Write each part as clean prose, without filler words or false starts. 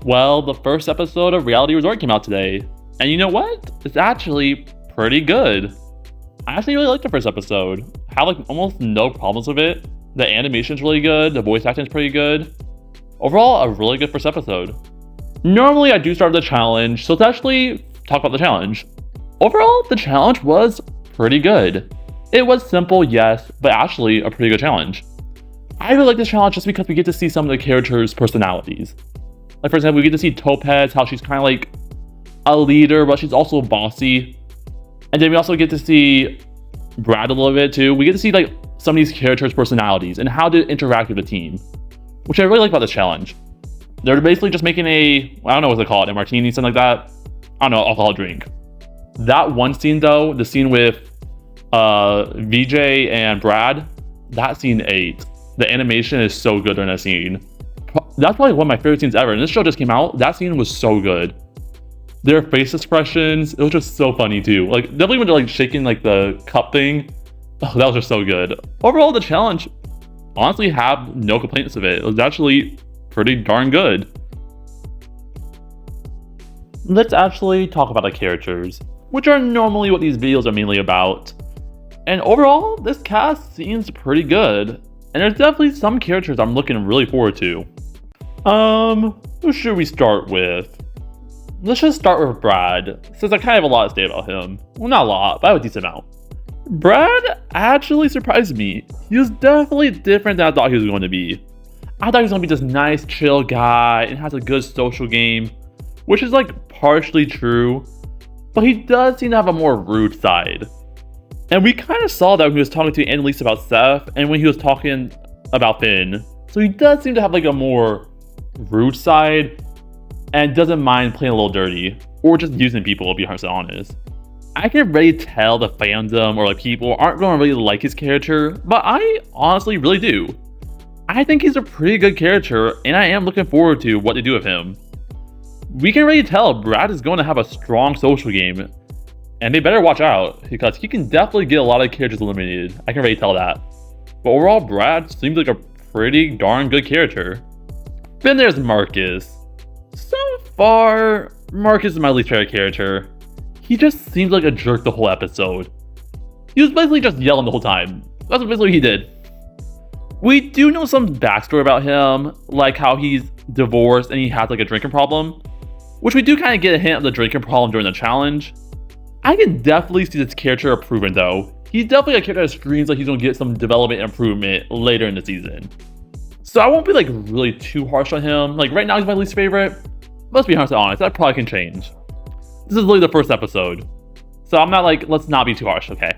Well, the first episode of Reality Resort came out today, and you know what? It's actually pretty good. I actually really liked the first episode. I have like almost no problems with it. The animation's really good, the voice acting's pretty good. Overall, a really good first episode. Normally I do start with the challenge, so let's actually talk about the challenge. Overall, the challenge was pretty good. It was simple, yes, but actually a pretty good challenge. I really like this challenge just because we get to see some of the characters' personalities. Like for example, we get to see Topaz, how she's kind of like a leader, but she's also bossy. And then we also get to see Brad a little bit too. We get to see like some of these characters' personalities and how to interact with the team, which I really like about this challenge. They're basically just making I don't know what they call it, a martini, something like that. I don't know, alcohol drink. That one scene though, the scene with VJ and Brad, that scene ate. The animation is so good in that scene. That's probably one of my favorite scenes ever. And this show just came out. That scene was so good. Their face expressions, it was just so funny too. Like definitely when they're like shaking like the cup thing. Oh, that was just so good. Overall, the challenge, honestly, have no complaints of it. It was actually pretty darn good. Let's actually talk about the characters, which are normally what these videos are mainly about. And overall, this cast seems pretty good. And there's definitely some characters I'm looking really forward to. Who should we start with? Let's just start with Brad, since I kind of have a lot to say about him. Well, not a lot, but I have a decent amount. Brad actually surprised me. He was definitely different than I thought he was going to be. I thought he was going to be this nice, chill guy and has a good social game, which is like partially true, but he does seem to have a more rude side. And we kind of saw that when he was talking to Annalise about Seth and when he was talking about Finn. So he does seem to have like a more rude side and doesn't mind playing a little dirty or just using people, to be honest. I can really tell the fandom or like people aren't going to really like his character, but I honestly really do. I think he's a pretty good character and I am looking forward to what they do with him. We can really tell Brad is going to have a strong social game and they better watch out because he can definitely get a lot of characters eliminated. I can really tell that. But overall, Brad seems like a pretty darn good character. Then there's Marcus. So far, Marcus is my least favorite character. He just seems like a jerk the whole episode. He was basically just yelling the whole time. That's basically what he did. We do know some backstory about him, like how he's divorced and he has like a drinking problem, which we do kind of get a hint of the drinking problem during the challenge. I can definitely see this character improving though. He's definitely a character that screams like he's gonna get some development improvement later in the season. So I won't be like really too harsh on him. Like right now he's my least favorite. Let's be honest, that probably can change. This is literally the first episode. So I'm not like, let's not be too harsh, okay?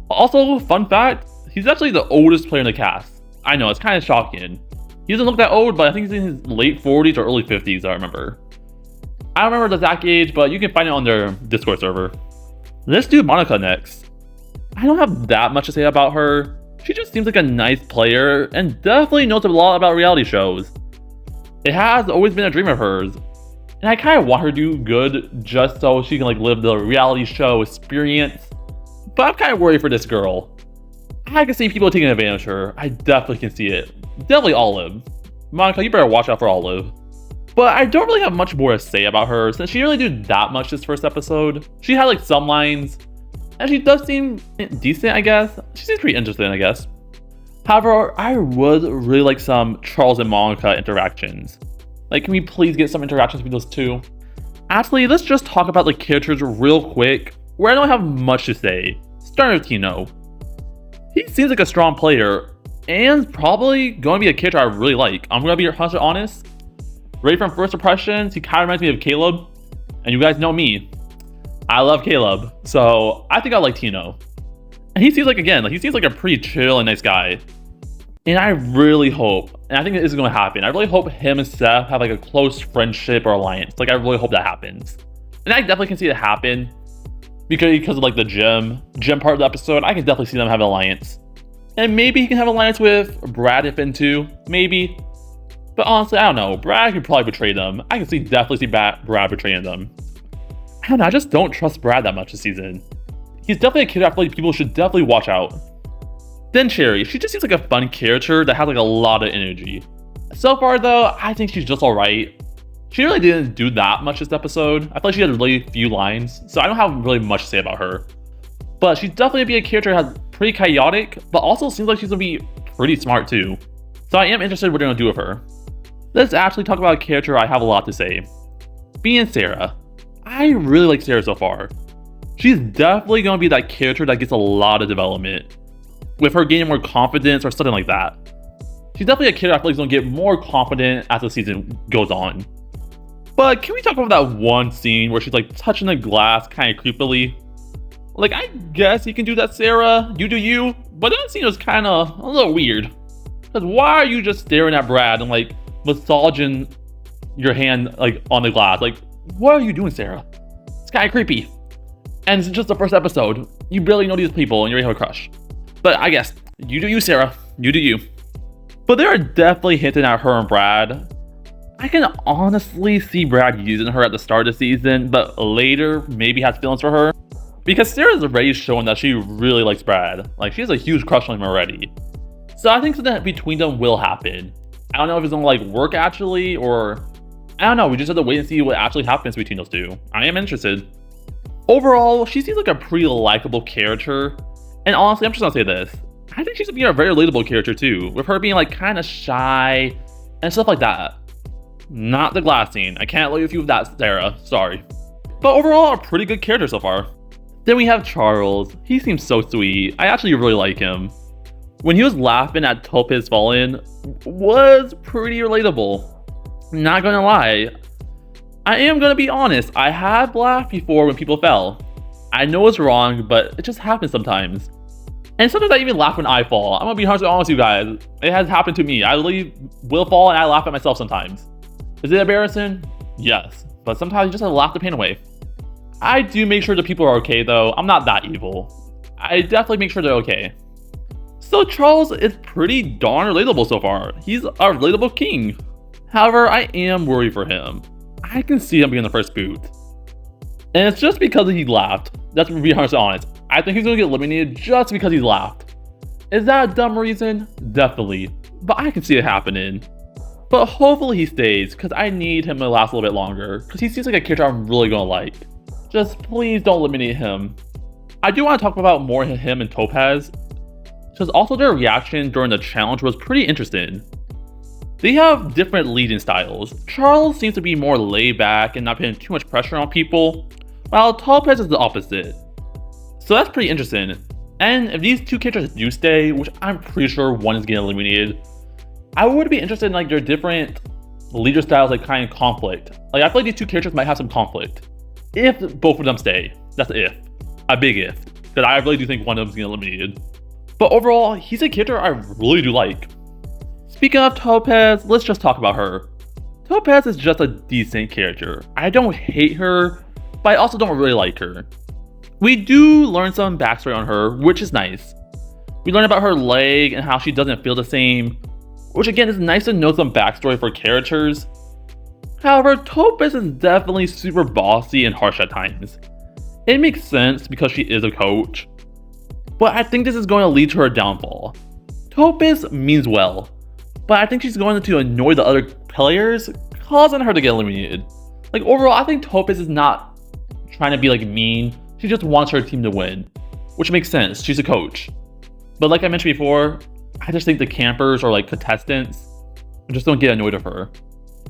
Also, fun fact, he's actually the oldest player in the cast. I know, it's kind of shocking. He doesn't look that old, but I think he's in his late 40s or early 50s, I remember. I don't remember the exact age, but you can find it on their Discord server. Let's do Monica next. I don't have that much to say about her. She just seems like a nice player and definitely knows a lot about reality shows. It has always been a dream of hers. And I kind of want her to do good just so she can like live the reality show experience. But I'm kind of worried for this girl. I can see people taking advantage of her. I definitely can see it. Definitely Olive. Monica, you better watch out for Olive. But I don't really have much more to say about her since she didn't really do that much this first episode. She had like some lines. And she does seem decent, I guess. She seems pretty interesting, I guess. However, I would really like some Charles and Monica interactions. Like, can we please get some interactions between those two? Actually, let's just talk about the characters real quick, where I don't have much to say. Starting with Tino. He seems like a strong player, and probably going to be a character I really like. I'm going to be 100% honest. Right from first impressions, he kind of reminds me of Caleb. And you guys know me. I love Caleb, so I think I like Tino. And he seems like, again, he seems like a pretty chill and nice guy. And I really hope, and I think this is going to happen, I really hope him and Seth have like a close friendship or alliance. Like, I really hope that happens. And I definitely can see it happen because of like the gym part of the episode. I can definitely see them have an alliance. And maybe he can have an alliance with Brad and Finn too, maybe. But honestly, I don't know. Brad could probably betray them. I can definitely see Brad betraying them. I don't know, I just don't trust Brad that much this season. He's definitely a character I feel like people should definitely watch out. Then Cherry, she just seems like a fun character that has like a lot of energy. So far though, I think she's just alright. She really didn't do that much this episode. I feel like she had really few lines, so I don't have really much to say about her. But she's definitely gonna be a character that's pretty chaotic, but also seems like she's gonna be pretty smart too. So I am interested in what they're gonna do with her. Let's actually talk about a character I have a lot to say. Being Sarah. I really like Sarah so far. She's definitely gonna be that character that gets a lot of development, with her gaining more confidence or something like that. She's definitely a character I feel like is gonna get more confident as the season goes on. But can we talk about that one scene where she's like touching the glass kind of creepily? Like, I guess you can do that, Sarah. You do you. But that scene was kind of a little weird. Because why are you just staring at Brad and like massaging your hand like on the glass? Like, what are you doing, Sarah? It's kind of creepy. And it's just the first episode. You barely know these people and you already have a crush. But I guess, you do you, Sarah. You do you. But they are definitely hinting at her and Brad. I can honestly see Brad using her at the start of the season, but later maybe has feelings for her. Because Sarah's already shown that she really likes Brad. Like, she has a huge crush on him already. So I think something between them will happen. I don't know if it's gonna like work actually, or I don't know, we just have to wait and see what actually happens between those two. I am interested. Overall, she seems like a pretty likable character. And honestly, I'm just gonna say this. I think she's gonna be a very relatable character too, with her being like kind of shy and stuff like that. Not the glass scene. I can't let you with that, Sarah. Sorry. But overall, a pretty good character so far. Then we have Charles. He seems so sweet. I actually really like him. When he was laughing at Topaz falling, was pretty relatable. Not gonna lie. I am gonna be honest. I have laughed before when people fell. I know it's wrong, but it just happens sometimes. And sometimes I even laugh when I fall. I'm gonna be honest with you guys. It has happened to me. I literally will fall and I laugh at myself sometimes. Is it embarrassing? Yes. But sometimes you just have to laugh the pain away. I do make sure the people are okay though. I'm not that evil. I definitely make sure they're okay. So Charles is pretty darn relatable so far. He's a relatable king. However, I am worried for him. I can see him being the first boot. And it's just because he laughed. That's to be honest. I think he's gonna get eliminated just because he laughed. Is that a dumb reason? Definitely. But I can see it happening. But hopefully he stays, because I need him to last a little bit longer, because he seems like a character I'm really gonna like. Just please don't eliminate him. I do want to talk about more him and Topaz, because also their reaction during the challenge was pretty interesting. They have different leading styles. Charles seems to be more laid back and not putting too much pressure on people, while Topaz is the opposite. So that's pretty interesting. And if these two characters do stay, which I'm pretty sure one is getting eliminated, I would be interested in like their different leader styles, like kind of conflict. Like I feel like these two characters might have some conflict. If both of them stay. That's an if. A big if. Because I really do think one of them is getting eliminated. But overall, he's a character I really do like. Speaking of Topaz, let's just talk about her. Topaz is just a decent character. I don't hate her, but I also don't really like her. We do learn some backstory on her, which is nice. We learn about her leg and how she doesn't feel the same, which again is nice to know some backstory for characters. However, Topaz is definitely super bossy and harsh at times. It makes sense because she is a coach, but I think this is going to lead to her downfall. Topaz means well, but I think she's going to annoy the other players, causing her to get eliminated. Like overall, I think Topaz is not trying to be like mean, she just wants her team to win, which makes sense, she's a coach. But like I mentioned before, I just think the campers or like contestants just don't get annoyed with her.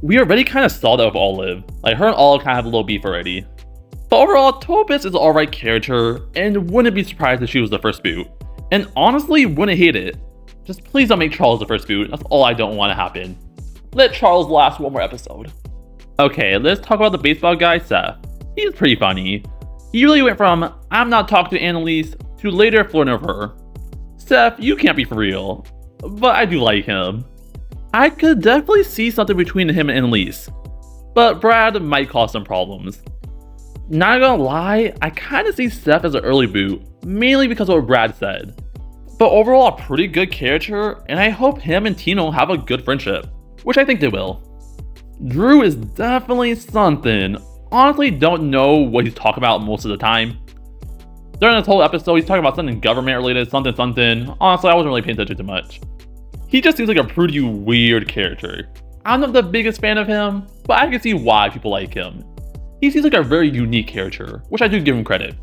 We already kind of saw that with Olive. Like her and Olive kind of have a little beef already. But overall, Topaz is an alright character and wouldn't be surprised if she was the first boot. And honestly, wouldn't hate it. Just please don't make Charles the first boot. That's all I don't want to happen. Let Charles last one more episode. Okay, let's talk about the baseball guy, Seth. He's pretty funny. He really went from, I'm not talking to Annalise, to later flirting with her. Seth, you can't be for real. But I do like him. I could definitely see something between him and Annalise. But Brad might cause some problems. Not gonna lie, I kind of see Seth as an early boot, mainly because of what Brad said. But overall, a pretty good character, and I hope him and Tino have a good friendship, which I think they will. Drew is definitely something. Honestly, don't know what he's talking about most of the time. During this whole episode, he's talking about something government related, something. Honestly, I wasn't really paying attention to much. He just seems like a pretty weird character. I'm not the biggest fan of him, but I can see why people like him. He seems like a very unique character, which I do give him credit.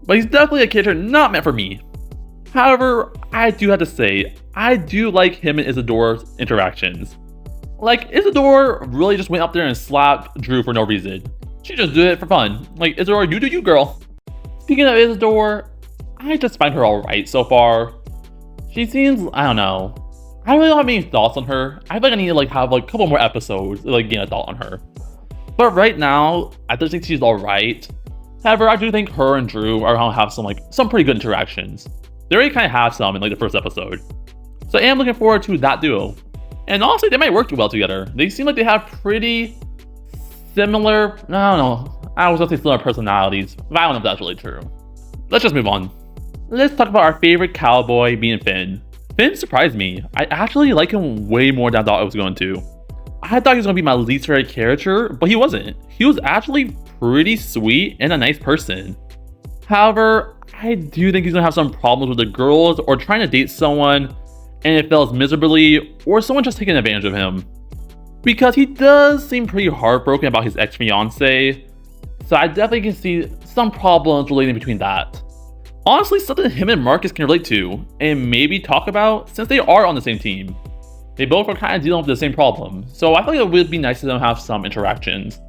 But he's definitely a character not meant for me. However, I do have to say, I do like him and Isadore's interactions. Like, Isidore really just went up there and slapped Drew for no reason. She just did it for fun. Like, Isidore, you do you, girl. Speaking of Isidore, I just find her alright so far. She seems, I don't know. I really don't have any thoughts on her. I feel like I need to have a couple more episodes to gain a thought on her. But right now, I just think she's alright. However, I do think her and Drew are gonna have some pretty good interactions. They already kind of have some in the first episode. So I am looking forward to that duo. And honestly, they might work well together. They seem like they have pretty similar, I don't know. I was gonna say similar personalities, but I don't know if that's really true. Let's just move on. Let's talk about our favorite cowboy being Finn. Finn surprised me. I actually like him way more than I thought I was going to. I thought he was going to be my least favorite character, but he wasn't. He was actually pretty sweet and a nice person. However, I do think he's going to have some problems with the girls or trying to date someone and it fails miserably, or someone just taking advantage of him. Because he does seem pretty heartbroken about his ex-fiancée, so I definitely can see some problems relating between that. Honestly, something him and Marcus can relate to, and maybe talk about, since they are on the same team. They both are kind of dealing with the same problem, so I feel like it would be nice for them to have some interactions.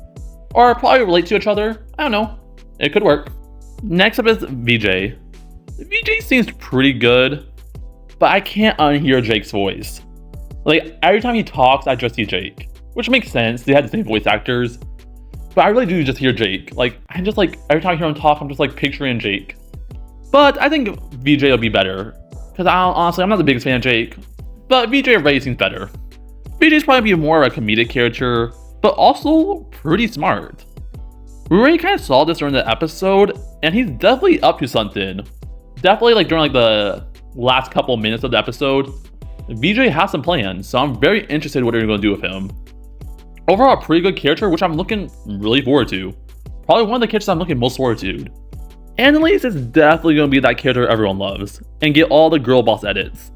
Or probably relate to each other, I don't know. It could work. Next up is VJ. VJ seems pretty good, but I can't unhear Jake's voice. Like, every time he talks, I just see Jake. Which makes sense, they had the same voice actors. But I really do just hear Jake. I'm just every time I hear him talk, I'm just picturing Jake. But I think VJ will be better. Because honestly, I'm not the biggest fan of Jake. But VJ already seems better. VJ's probably be more of a comedic character, but also pretty smart. We already kind of saw this during the episode, and he's definitely up to something. Definitely during the last couple minutes of the episode, VJ has some plans, so I'm very interested in what they're going to do with him. Overall, a pretty good character, which I'm looking really forward to. Probably one of the characters I'm looking most forward to. Annalise is definitely going to be that character everyone loves, and get all the girl boss edits.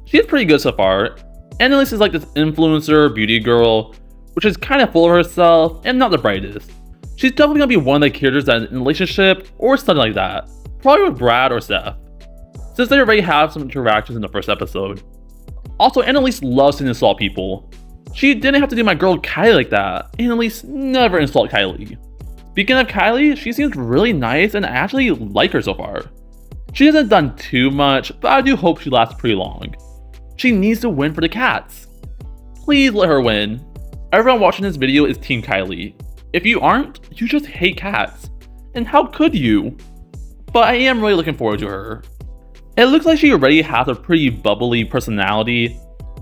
She's pretty good so far. Annalise is this influencer beauty girl, which is kind of full of herself and not the brightest. She's definitely going to be one of the characters that is in a relationship or something like that. Probably with Brad or Seth, since they already have some interactions in the first episode. Also, Annalise loves to insult people. She didn't have to do my girl Kylie like that. Annalise never insult Kylie. Speaking of Kylie, she seems really nice and I actually like her so far. She hasn't done too much, but I do hope she lasts pretty long. She needs to win for the cats. Please let her win. Everyone watching this video is Team Kylie. If you aren't, you just hate cats. And how could you? But I am really looking forward to her. It looks like she already has a pretty bubbly personality,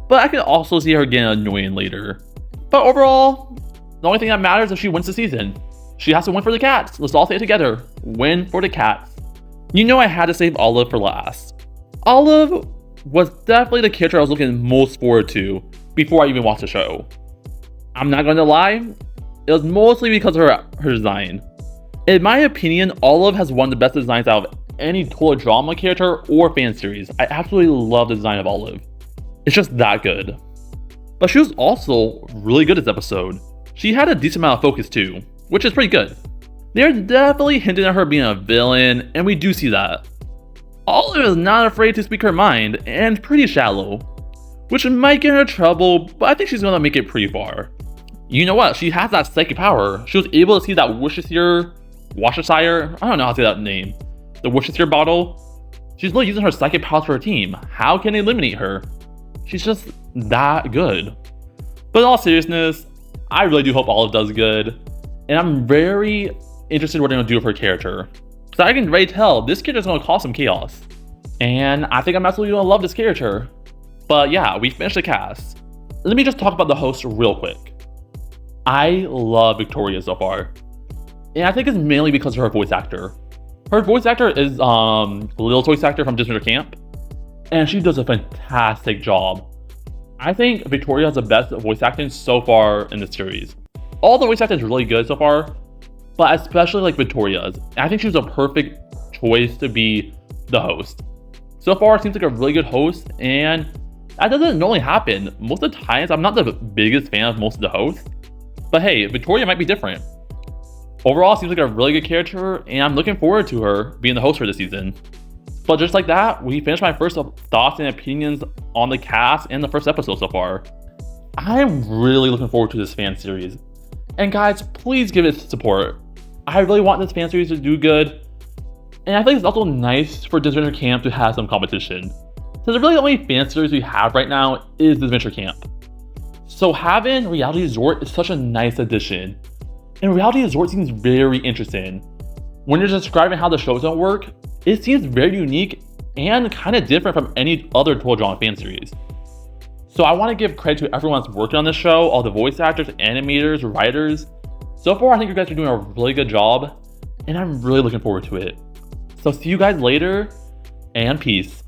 but I could also see her getting annoying later. But overall, the only thing that matters is if she wins the season. She has to win for the cats. Let's all say it together. Win for the cats. You know I had to save Olive for last. Olive was definitely the character I was looking most forward to before I even watched the show. I'm not going to lie, it was mostly because of her design. In my opinion, Olive has one of the best designs out of any total drama character or fan series. I absolutely love the design of Olive. It's just that good. But she was also really good this episode. She had a decent amount of focus too, which is pretty good. They're definitely hinting at her being a villain, and we do see that. Olive is not afraid to speak her mind, and pretty shallow, which might get her trouble, but I think she's gonna make it pretty far. You know what? She has that psychic power. She was able to see that Worcestershire, I don't know how to say that name. The Worcestershire bottle. She's really using her psychic powers for her team. How can they eliminate her? She's just that good. But in all seriousness, I really do hope Olive does good. And I'm very interested in what they're going to do with her character. So I can already tell this character is going to cause some chaos. And I think I'm absolutely going to love this character. But yeah, we finished the cast. Let me just talk about the host real quick. I love Victoria so far. And I think it's mainly because of her voice actor. Her voice actor is Little Voice Actor from Disney Camp. And she does a fantastic job. I think Victoria has the best voice acting so far in the series. All the voice acting is really good so far, but especially Victoria's. I think she was a perfect choice to be the host. So far, it seems like a really good host, and that doesn't normally happen. Most of the times, I'm not the biggest fan of most of the hosts, But hey, Victoria might be different. Overall, seems like a really good character, and I'm looking forward to her being the host for this season. But just like that, we finished my first thoughts and opinions on the cast and the first episode so far. I'm really looking forward to this fan series. And guys, please give it support. I really want this fan series to do good. And I think it's also nice for Adventure Camp to have some competition. Since really the only fan series we have right now is Adventure Camp. So having Reality Resort is such a nice addition. And Reality Resort seems very interesting. When you're describing how the shows don't work, it seems very unique and kind of different from any other Total Drama fan series. So I want to give credit to everyone that's working on this show, all the voice actors, animators, writers. So far, I think you guys are doing a really good job, and I'm really looking forward to it. So see you guys later, and peace.